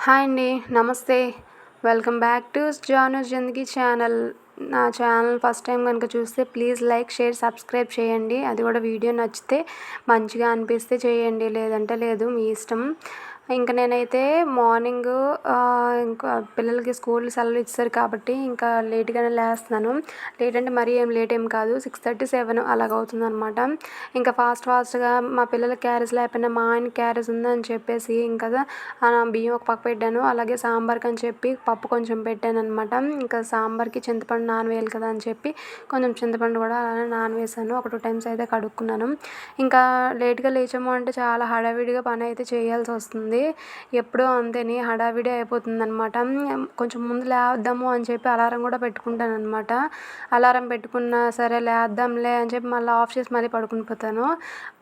Hi అండి. నమస్తే. Welcome back to Janu's Zindagi channel. నా ఛానల్ ఫస్ట్ టైం కనుక చూస్తే ప్లీజ్ లైక్, షేర్, సబ్స్క్రైబ్ చేయండి. అది కూడా వీడియో నచ్చితే మంచిగా అనిపిస్తే చేయండి, లేదంటే లేదు, మీ ఇష్టం. ఇంక నేనైతే మార్నింగు ఇంకా పిల్లలకి స్కూల్ సెలవులు ఇచ్చేసారు కాబట్టి ఇంకా లేట్గానే లేస్తున్నాను. లేట్ అంటే మరీ లేట్ ఏం కాదు, 6:30, 7 అలాగ అవుతుందనమాట. ఇంకా ఫాస్ట్గా మా పిల్లలకి క్యారేజ్ లేకపోయినా మా ఆయన క్యారేజ్ ఉందని చెప్పేసి ఇంకా బియ్యం ఒక పక్క పెట్టాను. అలాగే సాంబార్కి అని చెప్పి పప్పు కొంచెం పెట్టాను అనమాట. ఇంకా సాంబార్కి చింతపండు నానవేయాలి కదా అని చెప్పి కొంచెం చింతపండు కూడా అలానే నానవేసాను. ఒక 2 టైమ్స్ అయితే కడుక్కున్నాను. ఇంకా లేట్గా లేచాము అంటే చాలా హడావిడిగా పని అయితే చేయాల్సి వస్తుంది. ఎప్పుడూ అంతేని హడావిడి అయిపోతుందనమాట. కొంచెం ముందు లేద్దాము అని చెప్పి అలారం కూడా పెట్టుకుంటాను అనమాట. అలారం పెట్టుకున్నా సరే లేద్దాంలే అని చెప్పి మళ్ళీ ఆఫ్ చేసి మళ్ళీ పడుకుని పోతాను.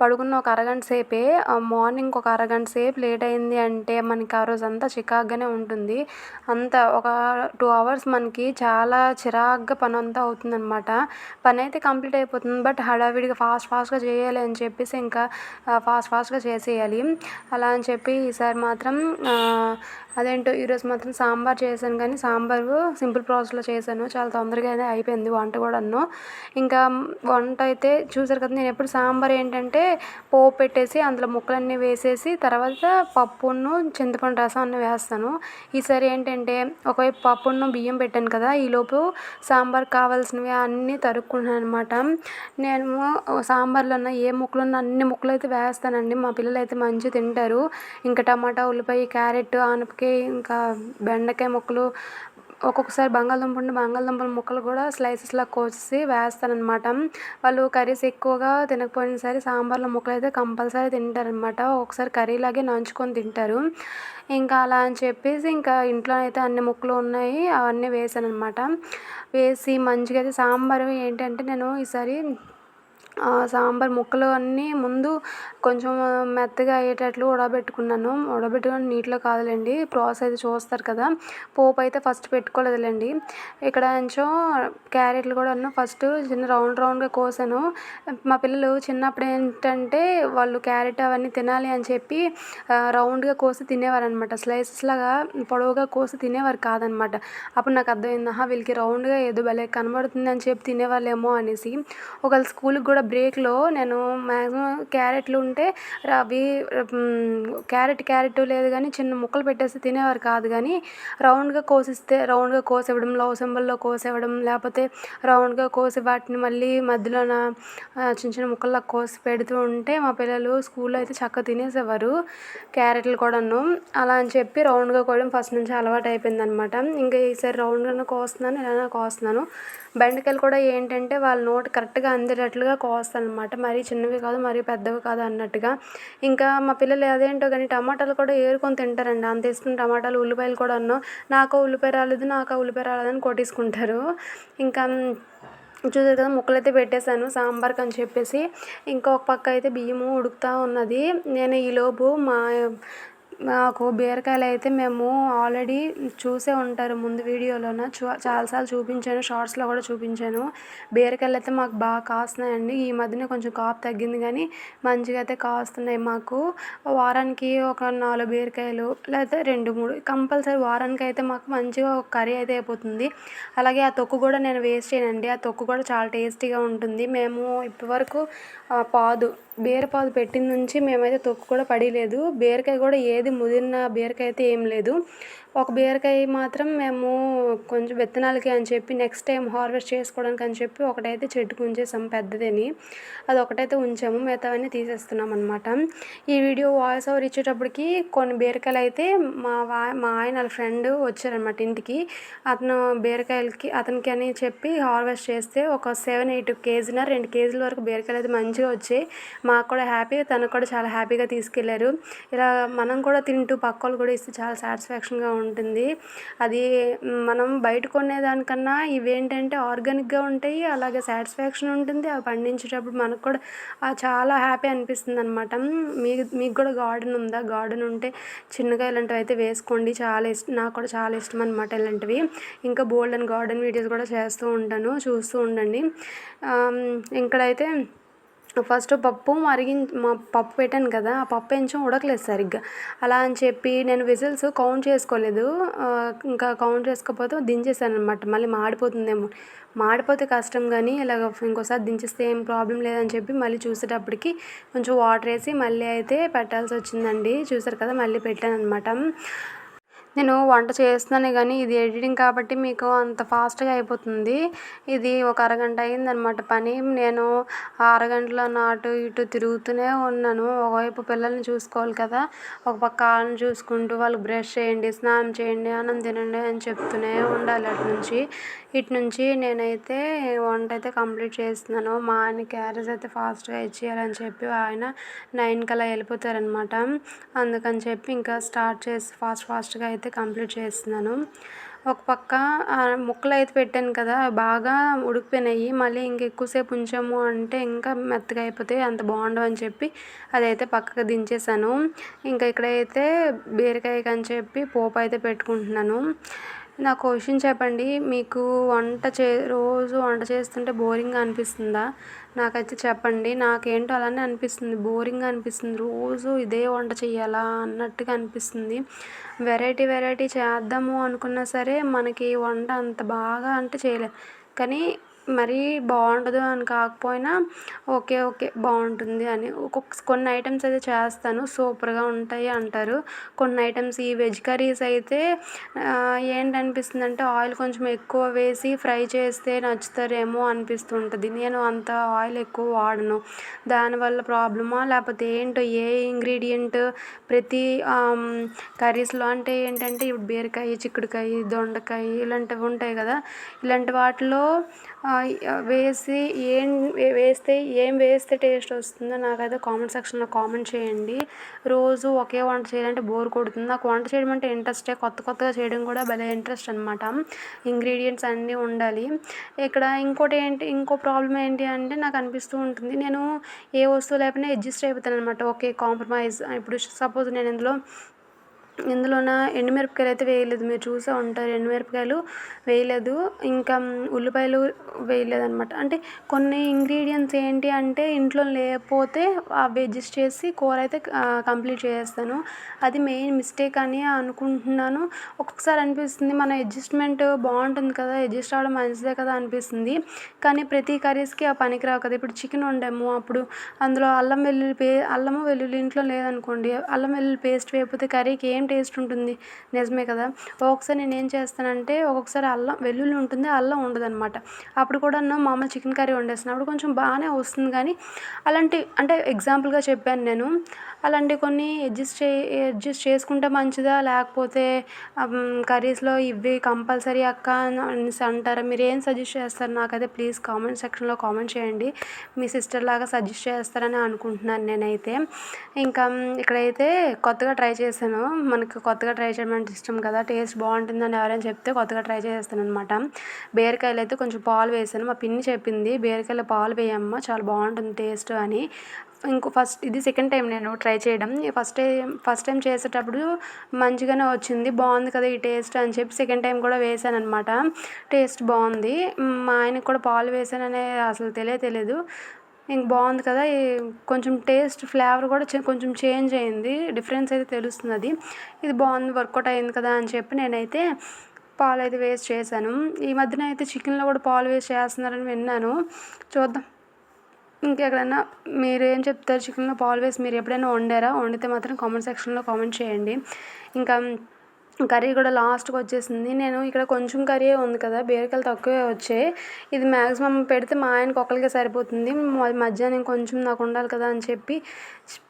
పడుకున్న ఒక అరగంట సేపే, మార్నింగ్ ఒక అరగంట సేపు లేట్ అయింది అంటే మనకి ఆ రోజంతా చికాగ్గానే ఉంటుంది. అంతా ఒక 2 అవర్స్ మనకి చాలా చిరాగ్గా పని అంతా అవుతుందనమాట. పని అయితే కంప్లీట్ అయిపోతుంది, బట్ హడావిడిగా ఫాస్ట్గా చేయాలి అని చెప్పేసి ఇంకా ఫాస్ట్గా చేసేయాలి. అలా అని చెప్పి ఈసారి మాత్రం అదేంటో ఈరోజు మాత్రం సాంబార్ చేశాను, కానీ సాంబారు సింపుల్ ప్రాసెస్లో చేశాను. చాలా తొందరగానే అయిపోయింది వంట కూడాను. ఇంకా వంట అయితే చూసారు కదా, నేను ఎప్పుడు సాంబార్ ఏంటంటే పోపు పెట్టేసి అందులో ముక్కలన్నీ వేసేసి తర్వాత పప్పును చింతపండు రసాన్ని వేస్తాను. ఈసారి ఏంటంటే ఒకవైపు పప్పును బియ్యం పెట్టాను కదా, ఈలోపు సాంబార్ కావాల్సినవి అన్నీ తరుక్కున్నాను అనమాట. నేను సాంబార్లో ఉన్న ఏ ముక్కలు ఉన్న అన్ని ముక్కలు అయితే వేస్తానండి. మా పిల్లలు అయితే మంచిగా తింటారు. ఇంకా టమాటా, ఉల్లిపాయ, క్యారెట్, ఆనపకాయ, ఇంకా బెండకాయ ముక్కలు, ఒక్కొక్కసారి బంగాళదుంపల ముక్కలు కూడా స్లైసెస్లా కోసి వేస్తానన్నమాట. వాళ్ళు కర్రీస్ ఎక్కువగా తినకపోయినా సరే సాంబార్లో ముక్కలు అయితే కంపల్సరీ తింటారనమాట. ఒకసారి కర్రీలాగే నంచుకొని తింటారు. ఇంకా అలా అని చెప్పేసి ఇంకా ఇంట్లో అయితే అన్ని ముక్కలు ఉన్నాయి, అవన్నీ వేసాననమాట. వేసి మంచిగా అయితే సాంబారు ఏంటంటే నేను ఈసారి సాంబార్ ముక్కలు అన్నీ ముందు కొంచెం మెత్తగా అయ్యేటట్లు ఉడకబెట్టుకొని నీటిలో కాదులేండి, ప్రాసెస్ అయితే చూస్తారు కదా. పోపు అయితే ఫస్ట్ పెట్టుకోలేదులేండి. ఇక్కడ కొంచెం క్యారెట్లు కూడా ఫస్ట్ చిన్న రౌండ్గా కోసాను. మా పిల్లలు చిన్నప్పుడు ఏంటంటే వాళ్ళు క్యారెట్ అవన్నీ తినాలి అని చెప్పి రౌండ్గా కోసి తినేవారు అనమాట. స్లైసెస్ లాగా పొడవుగా కోసి తినేవారు కాదనమాట. అప్పుడు నాకు అర్థమైంది, వీళ్ళకి రౌండ్గా ఏదో భలే కనబడుతుంది అని చెప్పి తినేవాళ్ళేమో అనేసి. ఒకవేళ స్కూల్కి కూడా బ్రేక్లో నేను మ్యాక్సిమం క్యారెట్లు ఉంటే అవి క్యారెట్ లేదు కానీ చిన్న ముక్కలు పెట్టేసి తినేవారు కాదు, కానీ రౌండ్గా కోసివ్వడం, లవ్ సింబల్లో కోసివ్వడం, లేకపోతే రౌండ్గా కోసి వాటిని మళ్ళీ మధ్యలోన చిన్న ముక్కల్లా కోసి పెడుతూ ఉంటే మా పిల్లలు స్కూల్లో అయితే చక్కగా తినేసేవారు క్యారెట్లు కూడాను. అలా అని చెప్పి రౌండ్గా కోయడం ఫస్ట్ నుంచి అలవాటు అయిపోయింది అనమాట. ఇంకా ఈసారి రౌండ్గానే కోస్తున్నాను, ఇలానే కోస్తున్నాను. బెండకాయలు కూడా ఏంటంటే వాళ్ళ నోటు కరెక్ట్గా అందేటట్లుగా కోస్తాను అనమాట. మరీ చిన్నవి కాదు, మరీ పెద్దవి కాదు అన్నట్టుగా. ఇంకా మా పిల్లలు అదేంటో కానీ టమాటాలు కూడా ఏరుకొని తింటారండి. అంత ఇష్టం టమాటాలు, ఉల్లిపాయలు కూడా నాకు ఉల్లిపాయ రాలేదని కొట్టేసుకుంటారు. ఇంకా చూసారు కదా, ముక్కలైతే పెట్టేశాను సాంబార్కి అని చెప్పేసి. ఇంకొక పక్క అయితే బియ్యము ఉడుకుతూ ఉన్నది. నేను ఈలోపు మాకు బీరకాయలు అయితే మేము ఆల్రెడీ చూసే ఉంటారు ముందు వీడియోలోన, చాలాసార్లు చూపించాను, షార్ట్స్లో కూడా చూపించాను. బీరకాయలు అయితే మాకు బాగా కాస్తున్నాయండి. ఈ మధ్యన కొంచెం కాపు తగ్గింది, కానీ మంచిగా అయితే కాస్తున్నాయి మాకు. వారానికి ఒక 4 బీరకాయలు లేకపోతే 2-3 కంపల్సరీ వారానికి అయితే మాకు మంచిగా ఒక కర్రీ అయితే అయిపోతుంది. అలాగే ఆ తొక్కు కూడా నేను వేస్ట్ చేయనండి, ఆ తొక్కు కూడా చాలా టేస్టీగా ఉంటుంది. మేము ఇప్పటివరకు బీరపాదు పెట్టిన నుంచి మేమైతే తొక్కు కూడా పడలేదు. బీరకాయ కూడా ఏది ముదిరిన బీరకాయ అయితే ఏం లేదు. ఒక బీరకాయ మాత్రం మేము కొంచెం విత్తనాలకి అని చెప్పి నెక్స్ట్ టైం హార్వెస్ట్ చేసుకోవడానికి అని చెప్పి ఒకటైతే చెట్టుకు ఉంచేసాము పెద్దదని, అది ఒకటైతే ఉంచాము, మిగతావన్నీ తీసేస్తున్నాం అనమాట. ఈ వీడియో వాయిస్ ఓవర్ ఇచ్చేటప్పటికి కొన్ని బీరకాయలు అయితే మా ఆయన వాళ్ళ ఫ్రెండ్ వచ్చారనమాట ఇంటికి. అతనికి అని చెప్పి హార్వెస్ట్ చేస్తే ఒక 7-8 కేజీన 2 కేజీల వరకు బీరకాయలు అయితే మంచిగా వచ్చాయి. మాకు కూడా హ్యాపీ, తనకు కూడా చాలా హ్యాపీగా తీసుకెళ్లారు. ఇలా మనం కూడా తింటూ పక్క వాళ్ళు కూడా ఇస్తే చాలా సాటిస్ఫాక్షన్గా ఉంటుంది. అది మనం బయట కొనేదానికన్నా ఇవేంటంటే ఆర్గానిక్గా ఉంటాయి, అలాగే సాటిస్ఫాక్షన్ ఉంటుంది. అవి పండించేటప్పుడు మనకు కూడా చాలా హ్యాపీ అనిపిస్తుంది అనమాట. మీకు కూడా గార్డెన్ ఉందా? గార్డెన్ ఉంటే చిన్నగా ఇలాంటివి అయితే వేసుకోండి, చాలా ఇష్టం, నాకు కూడా చాలా ఇష్టం అనమాట ఇలాంటివి. ఇంకా బోల్డ్ అండ్ గార్డెన్ వీడియోస్ కూడా చేస్తూ ఉంటాను, చూస్తూ ఉండండి. ఇక్కడైతే ఫస్ట్ పప్పు పెట్టాను కదా, ఆ పప్పు కొంచెం ఉడకలేదు సరిగ్గా. అలా అని చెప్పి నేను విజిల్స్ కౌంట్ చేసుకోలేదు. ఇంకా కౌంట్ చేసుకోకపోతే దించేసాననమాట. మళ్ళీ మాడిపోతుందేమో, మాడిపోతే కష్టం కానీ ఇలాగ ఇంకోసారి దించేస్తే ఏం ప్రాబ్లం లేదని చెప్పి మళ్ళీ చూసేటప్పటికి కొంచెం వాటర్ వేసి మళ్ళీ అయితే పెట్టాల్సి వచ్చిందండి. చూసారు కదా, మళ్ళీ పెట్టాననమాట. నేను వంట చేస్తున్నానే కానీ ఇది ఎడిటింగ్ కాబట్టి మీకు అంత ఫాస్ట్గా అయిపోతుంది. ఇది ఒక అరగంట అయిందనమాట పని. నేను ఆ అరగంటలో అటు ఇటు తిరుగుతూనే ఉన్నాను. ఒకవైపు పిల్లల్ని చూసుకోవాలి కదా, ఒక పక్క వాళ్ళని చూసుకుంటూ వాళ్ళకి బ్రష్ చేయండి, స్నానం చేయండి, అన్నం తినండి అని చెప్తూనే ఉండాలి. ఇటు నుంచి నేనైతే వంట అయితే కంప్లీట్ చేస్తున్నాను. మా ఆయన క్యారేజ్ అయితే ఫాస్ట్గా ఇచ్చేయాలని చెప్పి ఆయన 9 కల్లా వెళ్ళిపోతారనమాట. అందుకని చెప్పి ఇంకా స్టార్ట్ చేసి ఫాస్ట్గా అయితే కంప్లీట్ చేస్తున్నాను. ఒక పక్క ముక్కలు అయితే పెట్టాను కదా, బాగా ఉడికిపోయినాయి. మళ్ళీ ఎక్కువసేపు ఉంచాము అంటే ఇంకా మెత్తగా అయిపోతాయి, అంత బాగుండవు అని చెప్పి అదైతే పక్కకు దించేసాను. ఇంకా ఇక్కడైతే బీరకాయకి అని చెప్పి పోపు అయితే పెట్టుకుంటున్నాను. నాకు ఒక విషయం చెప్పండి, మీకు రోజు వంట చేస్తుంటే బోరింగ్గా అనిపిస్తుందా? నాకైతే చెప్పండి. నాకేంటో అలానే అనిపిస్తుంది, బోరింగ్గా అనిపిస్తుంది. రోజు ఇదే వంట చేయాలా అన్నట్టుగా అనిపిస్తుంది. వెరైటీ చేద్దాము అనుకున్నా సరే మనకి వంట అంత బాగా అంటే చేయలేం. కానీ మరీ బాగుండదు అని కాకపోయినా ఓకే బాగుంటుంది అని కొన్ని ఐటమ్స్ అయితే చేస్తాను, సూపర్గా ఉంటాయి అంటారు. కొన్ని ఐటమ్స్ ఈ వెజ్ కర్రీస్ అయితే ఏంటనిపిస్తుంది అంటే ఆయిల్ కొంచెం ఎక్కువ వేసి ఫ్రై చేస్తే నచ్చుతారేమో అనిపిస్తుంటుంది. నేను అంత ఆయిల్ ఎక్కువ వాడను. దానివల్ల ప్రాబ్లమా లేకపోతే ఏంటో, ఏ ఇంగ్రీడియంట్ ప్రతి కర్రీస్లో అంటే ఏంటంటే ఇప్పుడు బీరకాయ, చిక్కుడుకాయ, దొండకాయ ఇలాంటివి ఉంటాయి కదా, ఇలాంటి వాటిలో ఏం వేస్తే టేస్ట్ వస్తుందో నాకైతే కామెంట్ సెక్షన్లో కామెంట్ చేయండి. రోజు ఒకే వంట చేయాలంటే బోర్ కొడుతుంది. నాకు వంట చేయడం అంటే ఇంట్రెస్టే, కొత్తగా చేయడం కూడా భలే ఇంట్రెస్ట్ అనమాట. ఇంగ్రీడియంట్స్ అన్నీ ఉండాలి. ఇక్కడ ఇంకో ప్రాబ్లం ఏంటి అంటే నాకు అనిపిస్తూ ఉంటుంది, నేను ఏ వస్తువు లేకపోయినా అడ్జస్ట్ అయిపోతాను అనమాట. Okay, compromise. ఇప్పుడు సపోజ్ నేను ఇందులోన ఎండుమిరపకాయలు అయితే వేయలేదు, మీరు చూసే ఉంటారు. ఎండుమిరపకాయలు వేయలేదు, ఇంకా ఉల్లిపాయలు వేయలేదు అనమాట. అంటే కొన్ని ఇంగ్రీడియంట్స్ ఏంటి అంటే ఇంట్లో లేకపోతే అవి అడ్జస్ట్ చేసి కూర అయితే కంప్లీట్ చేసేస్తాను. అది మెయిన్ మిస్టేక్ అని అనుకుంటున్నాను. ఒక్కొక్కసారి అనిపిస్తుంది మన అడ్జస్ట్మెంట్ బాగుంటుంది కదా, అడ్జస్ట్ అవ్వడం మంచిదే కదా అనిపిస్తుంది. కానీ ప్రతి కర్రీస్కి ఆ పనికిరావు కదా. ఇప్పుడు చికెన్ వండాము, అప్పుడు అందులో అల్లము వెల్లుల్లి ఇంట్లో లేదనుకోండి, అల్లం వెల్లుల్లి పేస్ట్ వేయకపోతే కర్రీకి ఏం టేస్ట్ ఉంటుంది? నిజమే కదా. ఒక్కొక్కసారి నేను ఏం చేస్తానంటే ఒక్కొక్కసారి వెల్లుల్లి ఉంటుంది, అల్లం ఉండదు అనమాట. అప్పుడు కూడా మామూలు చికెన్ కర్రీ వండేసినప్పుడు కొంచెం బాగానే వస్తుంది. కానీ అంటే ఎగ్జాంపుల్గా చెప్పాను నేను. అలాంటి కొన్ని అడ్జస్ట్ చేసుకుంటే మంచిదా, లేకపోతే కర్రీస్లో ఇవి కంపల్సరీ అక్క అనేసి అంటారా? మీరు ఏం సజెస్ట్ చేస్తారు నాకైతే ప్లీజ్ కామెంట్ సెక్షన్లో కామెంట్ చేయండి. మీ సిస్టర్ లాగా సజెస్ట్ చేస్తారని అనుకుంటున్నాను నేనైతే. ఇంకా ఇక్కడైతే కొత్తగా ట్రై చేశాను. మనకు కొత్తగా ట్రై చేయడం అంటే ఇష్టం కదా, టేస్ట్ బాగుంటుందని ఎవరైనా చెప్తే కొత్తగా ట్రై చేస్తాను అనమాట. బీరకాయలు అయితే కొంచెం పాలు వేసాను. మా పిన్ని చెప్పింది బీరకాయలో పాలు వేయమ్మా చాలా బాగుంటుంది టేస్ట్ అని. ఇది సెకండ్ టైం నేను ట్రై చేయడం. ఫస్ట్ టైం చేసేటప్పుడు మంచిగానే వచ్చింది, బాగుంది కదా ఈ టేస్ట్ అని చెప్పి సెకండ్ టైం కూడా వేసాను అనమాట. టేస్ట్ బాగుంది. మా ఆయనకు కూడా పాలు వేసాననే అసలు తెలియదు. ఇంక బాగుంది కదా, కొంచెం టేస్ట్ ఫ్లేవర్ కూడా కొంచెం చేంజ్ అయింది, డిఫరెన్స్ అయితే తెలుస్తుంది. ఇది బాగుంది, వర్కౌట్ అయింది కదా అని చెప్పి నేనైతే పాలు అయితే వేస్ట్ చేశాను. ఈ మధ్యన అయితే చికెన్లో కూడా పాలు వేస్ట్ చేస్తున్నారని విన్నాను, చూద్దాం. ఇంకెక్కడైనా మీరు ఏం చెప్తారు, చికెన్లో పాలు వేసి మీరు ఎప్పుడైనా వండారా? వండితే మాత్రం కామెంట్ సెక్షన్లో కామెంట్ చేయండి. ఇంకా కర్రీ కూడా లాస్ట్కి వచ్చేసింది. నేను ఇక్కడ కొంచెం కర్రీ ఉంది కదా, బీరకాయలు తక్కువే వచ్చాయి. ఇది మ్యాక్సిమం పెడితే మా ఆయనకి ఒకరికే సరిపోతుంది. మధ్యాహ్నం కొంచెం నాకు ఉండాలి కదా అని చెప్పి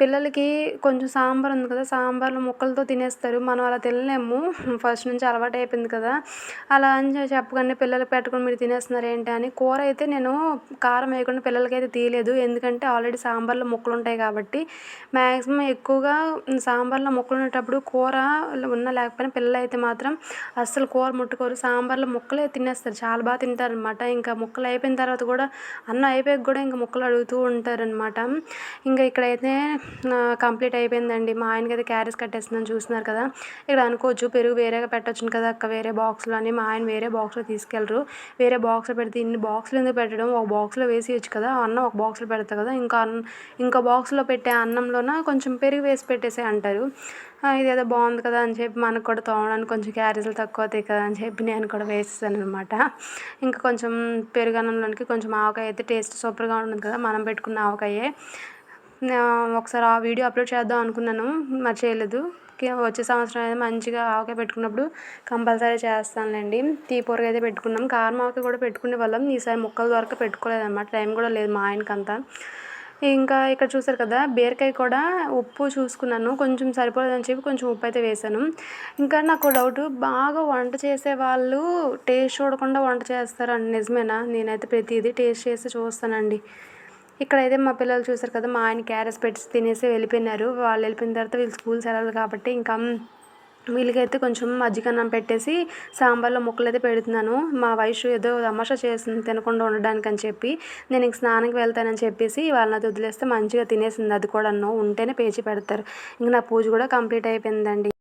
పిల్లలకి కొంచెం సాంబార్ ఉంది కదా, సాంబార్లో ముక్కలతో తినేస్తారు. మనం అలా తినలేము, ఫస్ట్ నుంచి అలవాటు అయిపోయింది కదా. అలా అని చెప్పగానే పిల్లలకి పెట్టుకొని మీరు తినేస్తున్నారు ఏంటి అని. కూర అయితే నేను కారం వేయకుండా పిల్లలకైతే తీయలేదు, ఎందుకంటే ఆల్రెడీ సాంబార్లో ముక్కలు ఉంటాయి కాబట్టి. మ్యాక్సిమం ఎక్కువగా సాంబార్లో ముక్కలు ఉండేటప్పుడు కూర ఉన్నా లేకపోయినా పిల్లలు అయితే మాత్రం అస్సలు కూర ముట్టుకోరు, సాంబార్లో ముక్కలే తినేస్తారు, చాలా బాగా తింటారనమాట. ఇంకా ముక్కలు అయిపోయిన తర్వాత కూడా అన్నం అయిపోయాక కూడా ఇంకా ముక్కలు అడుగుతూ ఉంటారనమాట. ఇంకా ఇక్కడైతే కంప్లీట్ అయిపోయిందండి. మా ఆయనకైతే క్యారేజ్ కట్టేస్తుందని చూస్తున్నారు కదా. ఇక్కడ అనుకోవచ్చు పెరుగు వేరేగా పెట్టొచ్చును కదా అక్క వేరే బాక్స్లో అని. మా ఆయన వేరే బాక్స్లో తీసుకెళ్ళరు. వేరే బాక్స్లో పెడితే ఇన్ని బాక్స్లు ఎందుకు పెట్టడం, ఒక బాక్స్లో వేసేయచ్చు కదా, అన్నం ఒక బాక్స్లో పెడతా కదా, ఇంకో బాక్స్లో పెట్టే అన్నంలోన కొంచెం పెరుగు వేసి పెట్టేసే అంటారు. ఇదేదో బాగుంది కదా అని చెప్పి మనకు కూడా తోమడానికి కొంచెం క్యారేజీలు తక్కువ అవుతాయి కదా అని చెప్పి నేను కూడా వేసేసాను అనమాట. ఇంకా కొంచెం పెరుగు అన్నంలోనికి కొంచెం ఆవకాయ అయితే టేస్ట్ సూపర్గా ఉంటుంది కదా, మనం పెట్టుకున్న ఆవకాయే. ఒకసారి ఆ వీడియో అప్లోడ్ చేద్దాం అనుకున్నాను, మరి చేయలేదు. వచ్చే సంవత్సరం అయితే మంచిగా ఆవకాయ పెట్టుకున్నప్పుడు కంపల్సరీ చేస్తానులేండి. తీపూరగా అయితే పెట్టుకున్నాం, కారం ఆవకాయ కూడా పెట్టుకునే వాళ్ళం. ఈసారి ముక్కల వరకు పెట్టుకోలేదన్నమాట, టైం కూడా లేదు మా ఆయనకంతా. ఇంకా ఇక్కడ చూసారు కదా, బీరకాయ కూడా ఉప్పు చూసుకున్నాను, కొంచెం సరిపోలేదని చెప్పి కొంచెం ఉప్పు అయితే వేసాను. ఇంకా నాకు డౌట్, బాగా వంట చేసే వాళ్ళు టేస్ట్ చూడకుండా వంట చేస్తారండి, నిజమేనా? నేనైతే ప్రతిదీ టేస్ట్ చేసి చూస్తానండి. ఇక్కడైతే మా పిల్లలు చూసారు కదా, మా ఆయన క్యారెట్స్ పెట్టి తినేసి వెళ్ళిపోయినారు. వాళ్ళు వెళ్ళిపోయిన తర్వాత వీళ్ళు స్కూల్ సెలవులు కాబట్టి ఇంకా వీళ్ళకైతే కొంచెం మజ్జిగన్నం పెట్టేసి సాంబార్లో ముక్కలు అయితే పెడుతున్నాను. మా వైషు ఏదో తమాషా చేస్తుంది తినకుండా ఉండడానికి అని చెప్పి, నేను ఇంక స్నానంకి వెళ్తానని చెప్పేసి వాళ్ళని అది వదిలేస్తే మంచిగా తినేసింది. అది కూడా ఉంటేనే పేచి పెడతారు. ఇంక నా పూజ కూడా కంప్లీట్ అయిపోయిందండి.